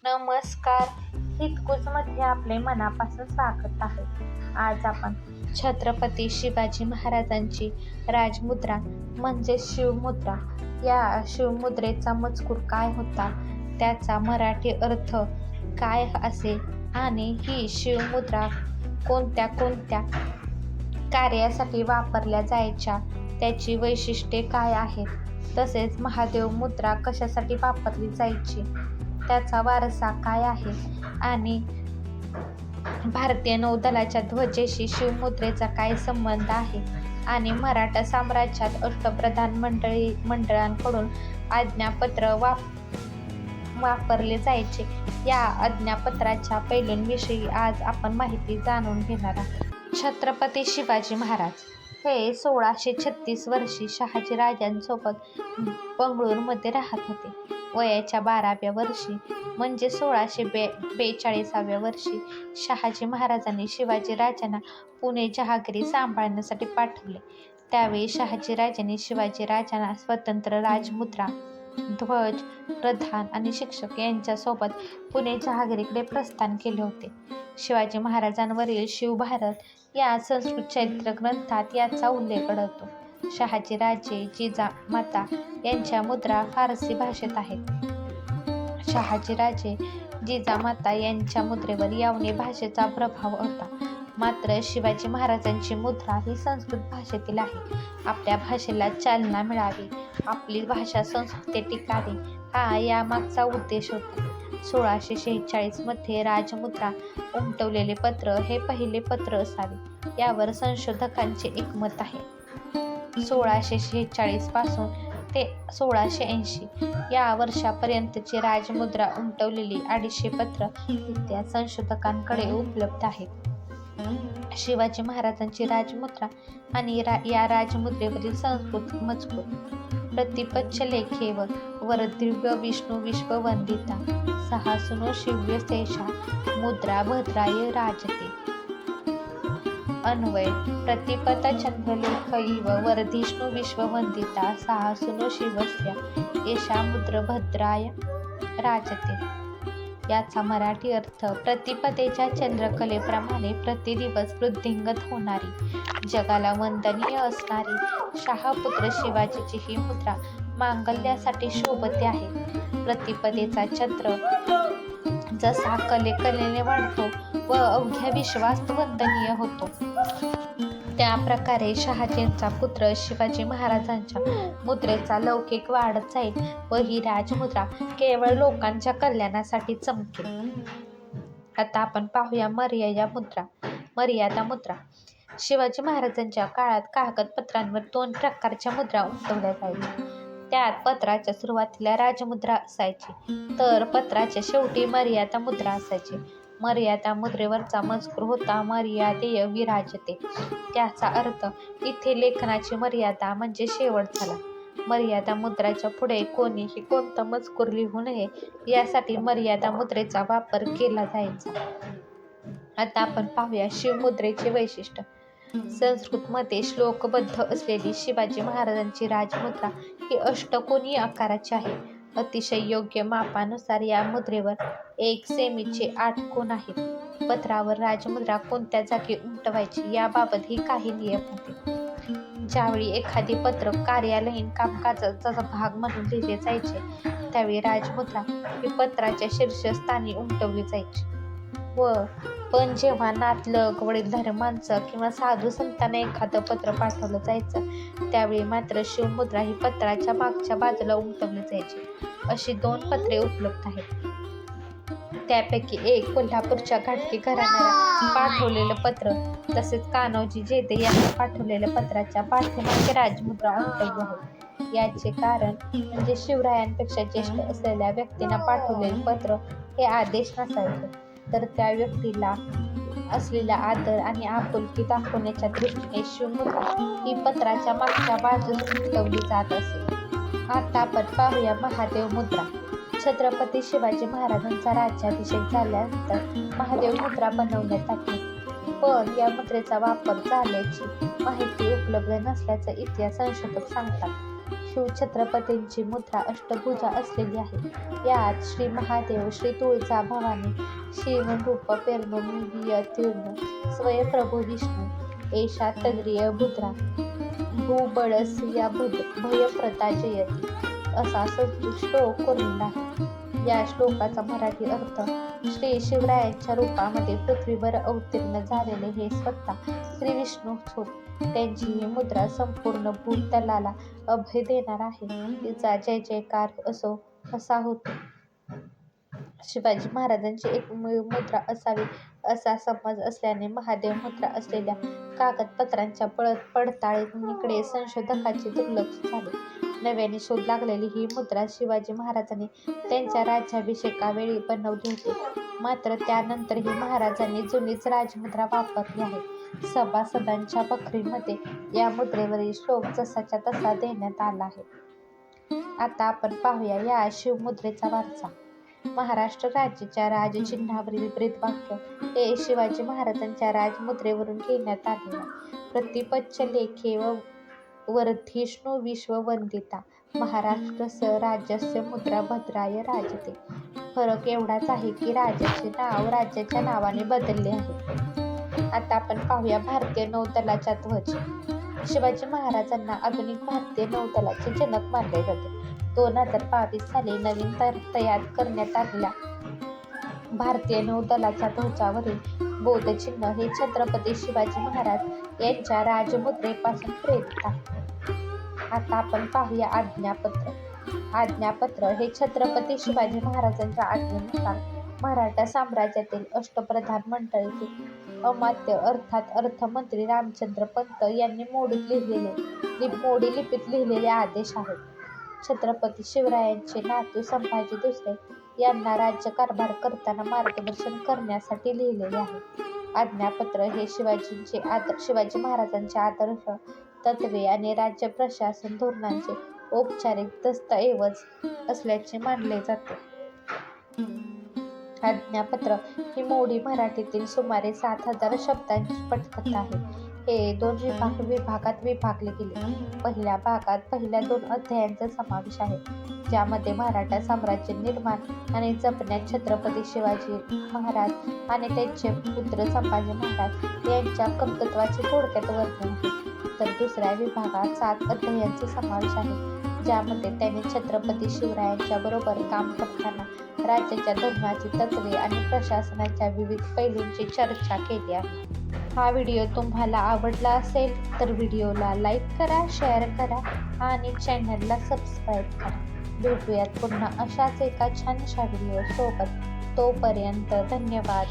नमस्कार. हितगुजमध्ये आपले मनापासून स्वागत आहे. आज आपण छत्रपती शिवाजी महाराजांची राजमुद्रा म्हणजे शिवमुद्रा या शिवमुद्रेचा मजकूर काय होता, त्याचा मराठी अर्थ काय असेल आणि ही शिवमुद्रा कोणत्या कोणत्या कार्यासाठी वापरल्या जायच्या, त्याची वैशिष्ट्ये काय आहेत, तसेच महादेव मुद्रा कशासाठी वापरली जायची, त्याचा वारसा काय आहे आणि भारतीय नौदलाच्या ध्वजेशी शिवमुद्रेचा काय संबंध आहे आणि मराठा साम्राज्यात अष्टप्रधान मंडळांकडून आज्ञापत्र वापरले जायचे, या आज्ञापत्राच्या पैलूंविषयी आज आपण माहिती जाणून घेणार आहोत. छत्रपती शिवाजी महाराज हे 1636 वर्षी शहाजीराजांसोबत बंगळूरमध्ये राहत होते. वयाच्या 12व्या वर्षी म्हणजे 1642 वर्षी शहाजी महाराजांनी शिवाजीराजांना पुणे जहागिरी सांभाळण्यासाठी पाठवले. त्यावेळी शहाजीराजांनी शिवाजीराजांना स्वतंत्र राजमुद्रा, ध्वज, प्रधान आणि शिक्षक यांच्यासोबत पुणे जहागिरीकडे प्रस्थान केले होते. शिवाजी महाराजांवरील शिवभारत या संस्कृत चरित्र ग्रंथात याचा उल्लेख आढळतो. शहाजीराजे जिजामाता यांच्या मुद्रा फारसी भाषेत आहेत. शहाजीराजे जिजामाता यांच्या मुद्रेवर यवनी भाषेचा प्रभाव होता, मात्र शिवाजी महाराजांची मुद्रा ही संस्कृत भाषेतील आहे. आपल्या भाषेला चालना मिळावी, आपली भाषा संस्कृती टिकावी, हा यामागचा उद्देश होता. 1646 मध्ये राजमुद्रा उमटवलेले पत्र हे पहिले पत्र असावे, यावर संशोधकांचे एकमत आहे. 1646 पासून ते 1680 या वर्षापर्यंतची राजमुद्रा उमटवलेली 250 पत्र इत्यादी संशोधकांकडे उपलब्ध आहेत. शिवाजी महाराजांची राजमुद्रा आणि या राजमुद्रेवरील संस्कृत मजकूर. प्रतिपच्छलेखे वर दिव्य विष्णू विश्ववंदिता सहासुनो शिव्य शेषा मुद्रा भद्राय राजते. अन्वय प्रतिपत चंद्रलेख इव वरधिष्णू विश्ववंदिता सहासुनो शिवस्य एषा मुद्र भद्राय राजते. याचा मराठी अर्थ प्रतिपदेच्या चंद्रकलेप्रमाणे प्रतिदिवस वृद्धिंगत होणारी, जगाला वंदनीय असणारी शहापुत्र शिवाजीची ही मुद्रा मांगल्यासाठी शोभते आहे. प्रतिपदेचा चंद्र जसा कलेने वाढतो व अवघ्या विश्वास वंदनीय होतो, त्या प्रकारे शहाजींचा पुत्र शिवाजी महाराजांच्या मुद्रेचा लौकिक वाढत जाईल व ही राजमुद्रा केवळ लोकांच्या कल्याणासाठी चमकेल. आता आपण पाहूया मर्यादा मुद्रा. शिवाजी महाराजांच्या काळात कागदपत्रांवर 2 प्रकारच्या मुद्रा उमटवल्या जायच्या. त्यात पत्राच्या सुरुवातीला राजमुद्रा असायची, तर पत्राच्या शेवटी मर्यादा मुद्रा असायची. मर्यादा मुद्रेवरचा मजकूर होता मर्यादेय विराजते. त्याचा अर्थ इथे लेखनाची मर्यादा म्हणजे शेवट झाला. मर्यादा मुद्राच्या पुढे कोणीही कोणता मजकूर लिहू नये यासाठी मर्यादा मुद्रेचा वापर केला जायचा. आता आपण पाहूया शिवमुद्रेचे वैशिष्ट्य. संस्कृतमध्ये श्लोकबद्ध असलेली शिवाजी महाराजांची राजमुद्रा ही अष्टकोनी आकाराची आहे. अतिशय योग्य मापानुसार या मुद्रेवर 1 सेमीचे 8 कोन आहेत. पत्रावर राजमुद्रा कोणत्या जागी उमटवायची याबाबतही काही नियम होते. ज्यावेळी एखादी पत्र कार्यालयीन कामकाजाचा भाग म्हणून लिहिले जायचे, त्यावेळी राजमुद्रा ही पत्राच्या शीर्षस्थानी उमटवली जायची. पण जेव्हा नातलग, वडीलधारी माणसं किंवा साधू संतांना एखादं पत्र पाठवलं जायचं, त्यावेळी मात्र शिवमुद्रा ही पत्राच्या मागच्या बाजूला उमटवली जायची. अशी 2 पत्रे उपलब्ध आहेत. त्यापैकी एक कोल्हापूरच्या घाटगे घराण्याला पाठवलेलं पत्र, तसेच कान्होजी जेधे यांना पाठवलेल्या पत्राच्या पाठीमागे राजमुद्रा उमटवली आहे. याचे कारण म्हणजे शिवरायांपेक्षा ज्येष्ठ असलेल्या व्यक्तींना पाठवलेले पत्र हे आदेश नसायचे, तर त्या व्यक्तीला असलेला आदर आणि आपुलकी दाखवण्याच्या दृष्टीने शिवमुद्रा ही पत्राच्या मागच्या बाजूस उमटवली जात असे. आता आपण पाहूया महादेव मुद्रा. छत्रपती शिवाजी महाराजांचा राज्याभिषेक झाल्यानंतर महादेव मुद्रा बनवण्यात आली, पण या मुद्रेचा वापर झाल्याची माहिती उपलब्ध नसल्याचं इतिहास संशोधक सांगतात. शिवछत्रपतींची मुद्रा अष्टभुजा असलेली आहे. यात श्री महादेव, श्री तुळजा भवानी, शिवरूप पेरणो मिलिय तीर्ण, स्वयंप्रभू विष्णू, एषा तद्रिय मुद्रा, भूबळसिया भयप्रता जयती असा श्लोक कोरलेला आहे. या श्लोकाचा मराठी अर्थ: श्री शिवरायांच्या रूपामध्ये पृथ्वीवर अवतीर्ण झालेले हे स्वतः श्री विष्णूच होत. त्यांची ही मुद्रा संपूर्ण भूतलाला अभय देणार आहे. तिचा जय जयकार असो असा होतो. शिवाजी महाराजांची एक मुद्रा असावी असा समज असल्याने महादेव मुद्रा असलेल्या कागदपत्रांच्या पडताळणीकडे संशोधकांचे दुर्लक्ष झाले. नव्याने शोध लागलेली ही मुद्रा शिवाजी महाराजांनी त्यांच्या राज्याभिषेकावेळी बनवली होती. मात्र त्यानंतरही महाराजांनी जुनीच राजमुद्रा वापरली आहे. सभासदांच्या बखरीमध्ये या मुद्रेवरील श्लोक जसाच्या तसा देण्यात आला आहे. आता आपण पाहूया या शिवमुद्रेचा वारसा. महाराष्ट्र राज्याच्या राजचिन्हावरील ब्रीदवाक्य हे शिवाजी महाराजांच्या राजमुद्रेवरून घेण्यात आले आहे. प्रतिपच्चलेखे वर्धिष्णू विश्ववंदिता महाराष्ट्रस्य राज्यस्य मुद्रा भद्राय राजते. फरक एवढाच आहे की राजाचे नाव राज्याच्या नावाने बदलले आहे. आता आपण पाहूया भारतीय नौदलाचा ध्वज. शिवाजी महाराजांना आधुनिक भारतीय नौदलाचे जनक मानले जाते. 2022 साली नवीन तयार करण्यात आलेल्या भारतीय नौदलाच्या ध्वजावरील बोधचिन्ह हे छत्रपती शिवाजी महाराज यांच्या राजमुद्रेपासून प्रेरित आहे. आता आपण पाहूया आज्ञापत्र. आज्ञापत्र हे छत्रपती शिवाजी महाराजांच्या आज्ञेनुसार मराठा साम्राज्यातील अष्टप्रधान मंडळीतील अमात्य अर्थात अर्थमंत्री रामचंद्र पंत यांनी मोडी लिपीत लिहिलेले आदेश आहेत. छत्रपती शिवरायांचे नातू संभाजी दुसरे यांना राज्यकारभार करताना मार्गदर्शन करण्यासाठी लिहिलेले आहे. आज्ञापत्र हे शिवाजी महाराजांचे आदर्श तत्त्वे आणि राज्य प्रशासन धोरणांचे औपचारिक दस्तऐवज असल्याचे मानले जाते. आज्ञापत्र ही मोडी मराठीतील सुमारे 7,000 शब्दांची पटकथा आहे. हे 2 विभागात विभागले गेले. पहिल्या भागात पहिल्या 2 अध्यायांचा समावेश आहे, ज्यामध्ये मराठा साम्राज्य निर्माण आणि जपण्यात छत्रपती शिवाजी महाराज आणि त्यांचे पुत्र संभाजी महाराज यांच्या कर्तृत्वाचे थोडक्यात वर्णन आहे. तर दुसऱ्या विभागात 7 अध्यायांचा समावेश आहे, ज्यामध्ये त्यांनी छत्रपती शिवरायांच्या बरोबर काम करताना राज्याच्या धर्माची तत्त्वे आणि प्रशासनाच्या विविध पैलूंची चर्चा केली आहे. हा व्हिडिओ तुम्हाला आवडला असेल तर व्हिडिओला लाईक करा, शेअर करा आणि चॅनलला सबस्क्राईब करा. भेटूयात पुन्हा अशाच एका छानशा व्हिडिओ सोबत. तोपर्यंत धन्यवाद.